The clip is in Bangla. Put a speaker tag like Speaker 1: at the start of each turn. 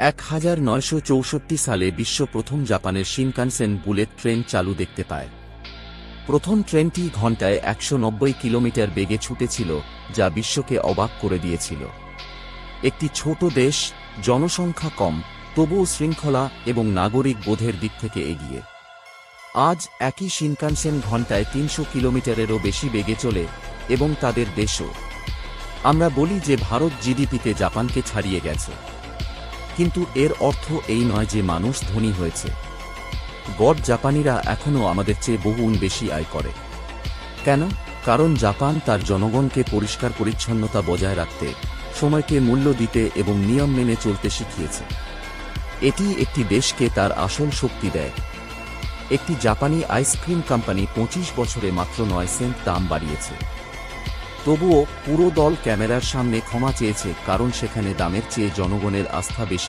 Speaker 1: 1964 সালে বিশ্ব প্রথম জাপানের শিনকানসেন বুলেট ট্রেন চালু দেখতে পায়। প্রথম ট্রেনটি ঘণ্টায় 190 কিলোমিটার বেগে ছুটেছিল, যা বিশ্বকে অবাক করে দিয়েছিল। একটি ছোট দেশ, জনসংখ্যা কম, তবুও শৃঙ্খলা এবং নাগরিক বোধের দিক থেকে এগিয়ে। আজ একই শিনকানসেন ঘণ্টায় 300 কিলোমিটারেরও বেশি বেগে চলে, এবং তাদের দেশও। আমরা বলি যে ভারত জিডিপিতে জাপানকে ছাড়িয়ে গেছে, কিন্তু এর অর্থ এই নয় যে মানুষ ধনী হয়েছে। গড় জাপানিরা এখনও আমাদের চেয়ে বহুগুণ বেশি আয় করে। কেন? কারণ জাপান তার জনগণকে পরিষ্কার পরিচ্ছন্নতা বজায় রাখতে, সময়কে মূল্য দিতে এবং নিয়ম মেনে চলতে শিখিয়েছে। এটি একটি দেশকে তার আসল শক্তি দেয়। একটি জাপানি আইসক্রিম কোম্পানি 25 বছরে মাত্র 9 সেন্ট দাম বাড়িয়েছে। তবুও পুরো দল ক্যামেরার সামনে ক্ষমা চেয়েছে, কারণ সেখানে দামের চেয়ে জনগণের আস্থা বেশি।